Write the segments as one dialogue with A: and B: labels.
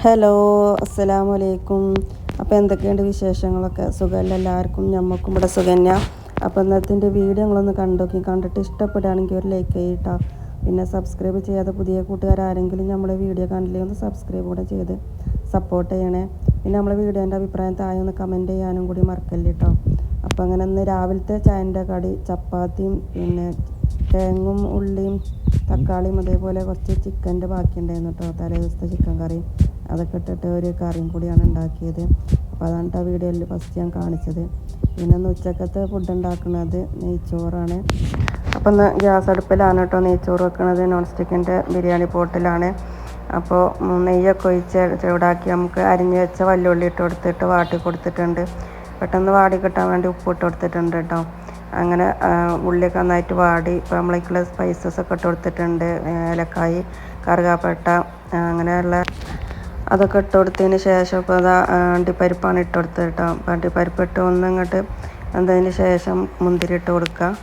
A: Hello, അസ്സലാമു അലൈക്കും. അപ്പോൾ എന്തൊക്കെയുണ്ട് വിശേഷങ്ങളൊക്കെ? സുഖമല്ല എല്ലാവർക്കും? ഞമ്മക്കും ഇവിടെ സുഖന്യ. അപ്പോൾ ഇന്നത്തെ വീഡിയോ നിങ്ങളൊന്ന് കണ്ടിട്ട് ഇഷ്ടപ്പെടുകയാണെങ്കിൽ ഒരു ലൈക്ക് ചെയ്യട്ടോ. പിന്നെ സബ്സ്ക്രൈബ് ചെയ്യാതെ പുതിയ കൂട്ടുകാരാരെങ്കിലും നമ്മളെ വീഡിയോ കണ്ടില്ലെങ്കിൽ ഒന്ന് സബ്സ്ക്രൈബ് കൂടെ ചെയ്ത് സപ്പോർട്ട് ചെയ്യണേ. പിന്നെ നമ്മളെ വീഡിയോൻ്റെ അഭിപ്രായം താഴെ ഒന്ന് കമൻറ്റ് ചെയ്യാനും കൂടി മറക്കല്ലേ കേട്ടോ. അപ്പോൾ അങ്ങനെ ഇന്ന് രാവിലത്തെ ചായൻ്റെ കടി ചപ്പാത്തിയും പിന്നെ തേങ്ങയും ഉള്ളിയും തക്കാളിയും അതേപോലെ കുറച്ച് ചിക്കൻ്റെ ബാക്കി ഉണ്ടായിരുന്നു കേട്ടോ. തലേ ദിവസത്തെ ചിക്കൻ കറി അതൊക്കെ ഇട്ടിട്ട് ഒരു കറിയും കൂടിയാണ് ഉണ്ടാക്കിയത്. അപ്പോൾ അതാണ് കേട്ടോ വീഡിയോയിൽ ഫസ്റ്റ് ഞാൻ കാണിച്ചത്. പിന്നെ ഇന്ന് ഉച്ചക്കത്തെ ഫുഡ് ഉണ്ടാക്കുന്നത് നെയ്ച്ചോറാണ്. അപ്പോൾ ഇന്ന് ഗ്യാസ് അടുപ്പിലാണ് കേട്ടോ നെയ്ച്ചോറ് വെക്കുന്നത്. നോൺ സ്റ്റിക്കിൻ്റെ ബിരിയാണി പോട്ടിലാണ്. അപ്പോൾ നെയ്യൊക്കെ ഒഴിച്ച് ചൂടാക്കി നമുക്ക് അരിഞ്ഞ് വെച്ച വല്ലുള്ളി ഇട്ട് കൊടുത്തിട്ട് വാട്ടി കൊടുത്തിട്ടുണ്ട്. പെട്ടെന്ന് വാടി കിട്ടാൻ വേണ്ടി ഉപ്പ് ഇട്ട് കൊടുത്തിട്ടുണ്ട് കേട്ടോ. അങ്ങനെ ഉള്ളിയൊക്കെ നന്നായിട്ട് വാടി ഇപ്പോൾ നമ്മളേക്കുള്ള സ്പൈസസ് ഒക്കെ ഇട്ട് കൊടുത്തിട്ടുണ്ട്. ഏലക്കായ്, കറുകാപ്പട്ട അങ്ങനെയുള്ള അതൊക്കെ ഇട്ട് കൊടുത്തതിന് ശേഷം ഇപ്പോൾ അതാ അണ്ടിപ്പരിപ്പാണ് ഇട്ട് കൊടുത്തത് കേട്ടോ. അപ്പോൾ അണ്ടിപ്പരിപ്പ് ഇട്ട് ഒന്നിങ്ങോട്ട് അതിന് ശേഷം മുന്തിരി ഇട്ട് കൊടുക്കുക.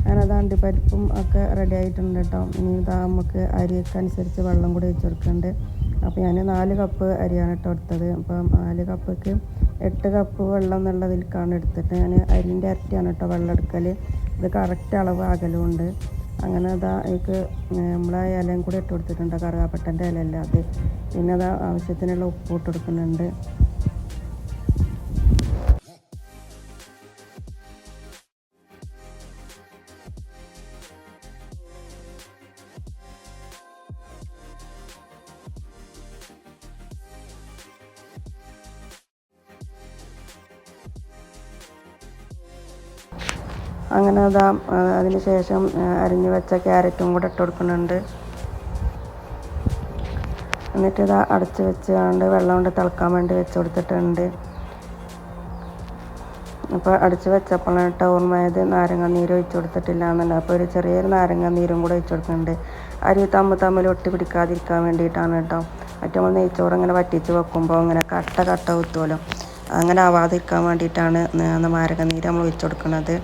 A: അങ്ങനെ അത് അണ്ടിപ്പരിപ്പും ഒക്കെ റെഡി ആയിട്ടുണ്ട് കേട്ടോ. ഇനി ഇതാ നമുക്ക് അരിയൊക്കെ അനുസരിച്ച് വെള്ളം കൂടി ഒഴിച്ച് കൊടുക്കുന്നുണ്ട്. അപ്പോൾ ഞാൻ 4 കപ്പ് അരിയാണ് ഇട്ട് കൊടുത്തത്. അപ്പം 4 കപ്പിക്ക് 8 കപ്പ് വെള്ളം എന്നുള്ളതിലേക്കാണ് എടുത്തിട്ട് ഞാൻ അരിൻ്റെ ഇരട്ടിയാണ് കേട്ടോ വെള്ളം എടുക്കൽ. ഇത് കറക്റ്റ് അളവ് ആകലുമുണ്ട്. അങ്ങനെ അതാ എനിക്ക് നമ്മളെ ഇലയും കൂടി ഇട്ട് കൊടുത്തിട്ടുണ്ട്. കറുകാപ്പട്ടൻ്റെ ഇലയല്ല അത്. പിന്നെ അതാ ആവശ്യത്തിനുള്ള ഉപ്പ് ഇട്ട് കൊടുക്കുന്നുണ്ട്. അങ്ങനെ അതാ അതിന് ശേഷം അരിഞ്ഞു വെച്ച ക്യാരറ്റും കൂടെ ഇട്ട് കൊടുക്കുന്നുണ്ട്. എന്നിട്ട് ഇതാ അടച്ച് വെച്ചുകൊണ്ട് വെള്ളം കൊണ്ട് തിളക്കാൻ വേണ്ടി വെച്ച് കൊടുത്തിട്ടുണ്ട്. അപ്പോൾ അടച്ച് വെച്ചപ്പോഴാണ് കേട്ടോ ഓർമ്മയത് നാരങ്ങ നീര് ഒഴിച്ച് കൊടുത്തിട്ടില്ല എന്നല്ല. അപ്പോൾ ഒരു ചെറിയൊരു നാരങ്ങ നീരും കൂടെ ഒഴിച്ച് കൊടുക്കുന്നുണ്ട്. അരി തമ്മിൽ ഒട്ടി പിടിക്കാതിരിക്കാൻ വേണ്ടിയിട്ടാണ് കേട്ടോ. മറ്റേ നമ്മൾ നെയ്ച്ചോറ് അങ്ങനെ വറ്റിച്ച് വെക്കുമ്പോൾ അങ്ങനെ കട്ട കുത്തുമല്ലോ, അങ്ങനെ ആവാതിരിക്കാൻ വേണ്ടിയിട്ടാണ് നാരങ്ങ നീര് നമ്മൾ ഒഴിച്ച് കൊടുക്കുന്നത്.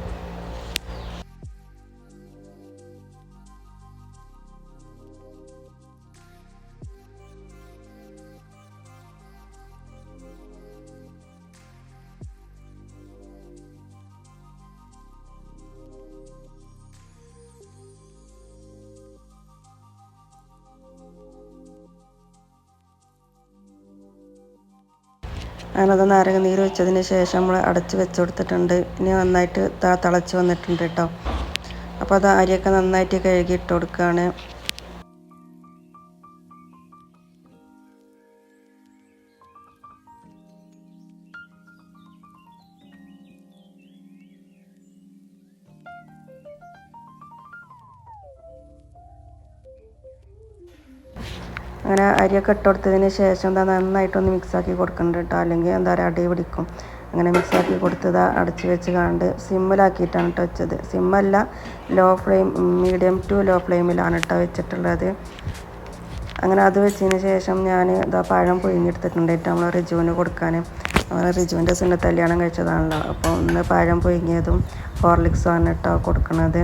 A: അങ്ങനത് നാരങ്ങ നീര് വെച്ചതിന് ശേഷം നമ്മൾ അടച്ച് വെച്ച് കൊടുത്തിട്ടുണ്ട്. ഇനി നന്നായിട്ട് തിളച്ച് വന്നിട്ടുണ്ട് കേട്ടോ. അപ്പോൾ അത് അരിയൊക്കെ നന്നായിട്ട് കഴുകി ഇട്ട് കൊടുക്കുകയാണ്. അങ്ങനെ അരിയൊക്കെ ഇട്ട് കൊടുത്തതിന് ശേഷം എന്താ നന്നായിട്ടൊന്ന് മിക്സാക്കി കൊടുക്കുന്നുണ്ട് കേട്ടോ. അല്ലെങ്കിൽ എന്താ പറയുക അടി പിടിക്കും. അങ്ങനെ മിക്സാക്കി കൊടുത്തത് അടച്ച് വെച്ച് കണ്ട് സിമ്മിലാക്കിയിട്ടാണ് കേട്ടോ വെച്ചത്. സിമ്മല്ല, മീഡിയം ടു ലോ ഫ്ലെയിമിലാണ് കേട്ടോ വെച്ചിട്ടുള്ളത്. അങ്ങനെ അത് വെച്ചതിന് ശേഷം ഞാൻ ഇതാ പഴം പുഴുങ്ങിയെടുത്തിട്ടുണ്ട് കേട്ടോ നമ്മൾ റിജുവിന് കൊടുക്കാൻ. അങ്ങനെ റിജുവിൻ്റെ സുന്നത്ത് കല്യാണം കഴിച്ചതാണല്ലോ. അപ്പോൾ ഒന്ന് പഴം പുഴുങ്ങിയതും ഹോർലിക്സുമാണ് കേട്ടോ കൊടുക്കുന്നത്.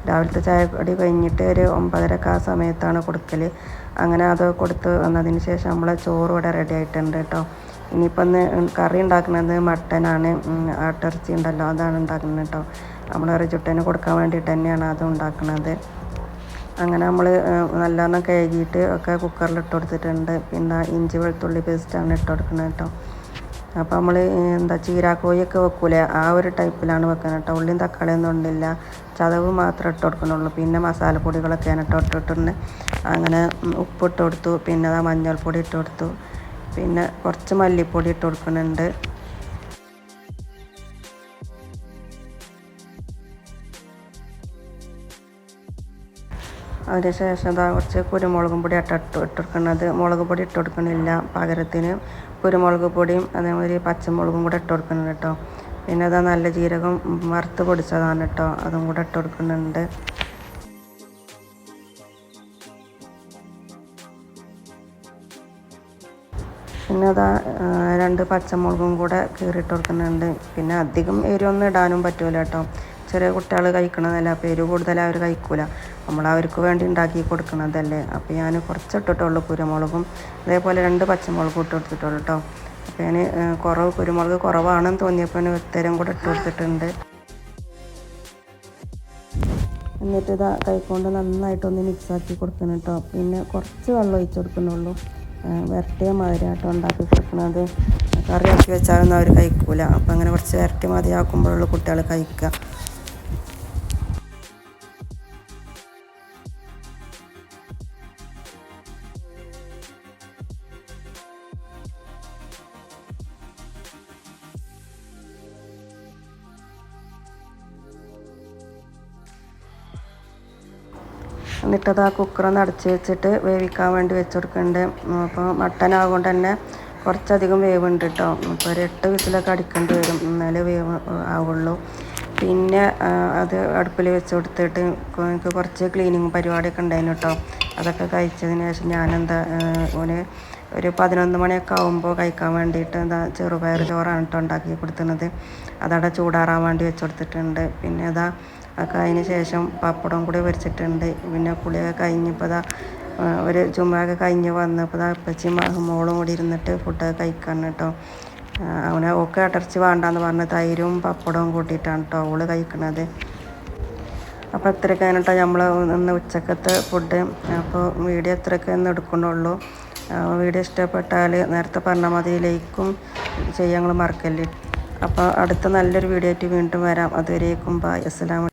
A: രാവിലത്തെ ചായക്കടി കഴിഞ്ഞിട്ട് ഒരു 9:30 ആ സമയത്താണ് കൊടുക്കൽ. അങ്ങനെ അത് കൊടുത്ത് വന്നതിന് ശേഷം നമ്മളെ ചോറ് ഇവിടെ റെഡി ആയിട്ടുണ്ട് കേട്ടോ. ഇനിയിപ്പോൾ ഒന്ന് കറി ഉണ്ടാക്കുന്നത് മട്ടനാണ്. ആട്ടിറച്ചി ഉണ്ടല്ലോ, അതാണ് ഉണ്ടാക്കുന്നത് കേട്ടോ. നമ്മൾ റിജുട്ടന് കൊടുക്കാൻ വേണ്ടിയിട്ട് തന്നെയാണ് അത് ഉണ്ടാക്കുന്നത്. അങ്ങനെ നമ്മൾ നല്ലോണം കഴുകിയിട്ട് ഒക്കെ കുക്കറിൽ ഇട്ട് കൊടുത്തിട്ടുണ്ട്. പിന്നെ ഇഞ്ചി വെളുത്തുള്ളി പേസ്റ്റാണ് ഇട്ട് കൊടുക്കുന്നത് കേട്ടോ. അപ്പോൾ നമ്മൾ ചീരാക്കോയൊക്കെ വെക്കൂലേ, ആ ഒരു ടൈപ്പിലാണ് വെക്കുന്നത് കേട്ടോ. ഉള്ളിയും തക്കാളിയൊന്നും ഉണ്ടില്ല, ചതവ് മാത്രമേ ഇട്ട് കൊടുക്കുന്നുള്ളൂ. പിന്നെ മസാലപ്പൊടികളൊക്കെയാണ് ഇട്ടിട്ടുണ്ട്. അങ്ങനെ ഉപ്പിട്ട് കൊടുത്തു. പിന്നെ മഞ്ഞൾപ്പൊടി ഇട്ട് കൊടുത്തു. പിന്നെ കുറച്ച് മല്ലിപ്പൊടി ഇട്ട് കൊടുക്കുന്നുണ്ട്. അതിന് ശേഷം കുറച്ച് കുരുമുളകും പൊടി ഇട്ടുകൊടുക്കുന്നത്. മുളക് പൊടി ഇട്ട് കൊടുക്കണില്ല, പകരത്തിന് കുരുമുളക് പൊടിയും അതേമാതിരി പച്ചമുളകും കൂടെ ഇട്ട് കൊടുക്കുന്നുണ്ട് കേട്ടോ. പിന്നെ നല്ല ജീരകം വറുത്ത് പൊടിച്ചതാണ് കേട്ടോ, അതും കൂടെ ഇട്ട് കൊടുക്കുന്നുണ്ട്. പിന്നെ അതാ 2 പച്ചമുളകും കൂടെ കീറിയിട്ട് കൊടുക്കുന്നുണ്ട്. പിന്നെ അധികം എരിവൊന്നും ഇടാനും പറ്റൂല കേട്ടോ. ചെറിയ കുട്ടികൾ കഴിക്കണതല്ല, അപ്പോൾ എരിവ് കൂടുതൽ അവർ കഴിക്കൂല. നമ്മൾ അവർക്ക് വേണ്ടി ഉണ്ടാക്കി കൊടുക്കണതല്ലേ. അപ്പോൾ ഞാൻ കുറച്ച് ഇട്ടിട്ടുള്ളൂ കുരുമുളകും, അതേപോലെ 2 പച്ചമുളകും ഇട്ട് കൊടുത്തിട്ടുള്ളൂ കേട്ടോ. അപ്പോൾ ഞാൻ കുരുമുളക് കുറവാണെന്ന് തോന്നിയപ്പോൾ ഞാൻ ഇത്തരം കൂടെ ഇട്ട് കൊടുത്തിട്ടുണ്ട്. എന്നിട്ട് ഇതാ കൈകൊണ്ട് നന്നായിട്ടൊന്ന് മിക്സാക്കി കൊടുക്കണം കേട്ടോ. പിന്നെ കുറച്ച് വെള്ളം ഒഴിച്ച് കൊടുക്കുന്നുള്ളൂ. വരട്ടിയ മാതിരി ആട്ടോ ഉണ്ടാക്കി കൊടുക്കുന്നത്. കറിയാക്കി വെച്ചാലൊന്നും അവർ കഴിക്കൂല. അപ്പോൾ അങ്ങനെ കുറച്ച് വരട്ടി മതി ആക്കുമ്പോഴുള്ള കുട്ടികൾ കഴിക്കുക. എന്നിട്ടത് ആ കുക്കറൊന്ന് അടച്ച് വെച്ചിട്ട് വേവിക്കാൻ വേണ്ടി വെച്ച് കൊടുക്കുന്നുണ്ട്. അപ്പോൾ മട്ടൻ ആകൊണ്ട് തന്നെ കുറച്ചധികം വേവുണ്ട് കേട്ടോ. അപ്പോൾ ഒരു 8 വിസിലൊക്കെ അടിക്കേണ്ടി വരും, എന്നാലേ വേവ് ആവുള്ളൂ. പിന്നെ അത് അടുപ്പിൽ വെച്ച് കൊടുത്തിട്ട് എനിക്ക് കുറച്ച് ക്ലീനിങ് പരിപാടിയൊക്കെ ഉണ്ടായിരുന്നു കേട്ടോ. അതൊക്കെ കഴിച്ചതിന് ശേഷം ഞാനെന്താ ഒരു 11 മണിയൊക്കെ ആകുമ്പോൾ കഴിക്കാൻ വേണ്ടിയിട്ട് ചെറുപയർ ചോറാണ് കേട്ടോ ഉണ്ടാക്കി കൊടുക്കുന്നത്. അതവിടെ ചൂടാറാൻ വേണ്ടി വെച്ച് കൊടുത്തിട്ടുണ്ട്. പിന്നെ ഒക്കെ അതിന് ശേഷം പപ്പടം കൂടി പൊരിച്ചിട്ടുണ്ട്. പിന്നെ കുളിയൊക്കെ കഴിഞ്ഞപ്പോൾ ഒരു ചുമയൊക്കെ കഴിഞ്ഞ് വന്നപ്പോൾ അപ്പച്ചിയും മോളും കൂടി ഇരുന്നിട്ട് ഫുഡൊക്കെ കഴിക്കാണ് കേട്ടോ. അവനെ ഒക്കെ ഇടർച്ചി വേണ്ടാന്ന് പറഞ്ഞ് തൈരും പപ്പടവും കൂട്ടിയിട്ടാണ് കേട്ടോ അവള് കഴിക്കണത്. അപ്പോൾ ഇത്രയൊക്കെയാണ് കേട്ടോ നമ്മൾ ഇന്ന് ഉച്ചക്കത്തെ ഫുഡ്. അപ്പോൾ വീഡിയോ ഇത്രയൊക്കെ ഒന്ന് എടുക്കണുള്ളൂ. വീഡിയോ ഇഷ്ടപ്പെട്ടാൽ നേരത്തെ പറഞ്ഞ മതി ലൈക്കും ചെയ്യാൻ മറക്കല്ലേ. അപ്പോൾ അടുത്ത നല്ലൊരു വീഡിയോ ആയിട്ട് വീണ്ടും വരാം. അതുവരേക്കും ബൈ. അസ്സലാമു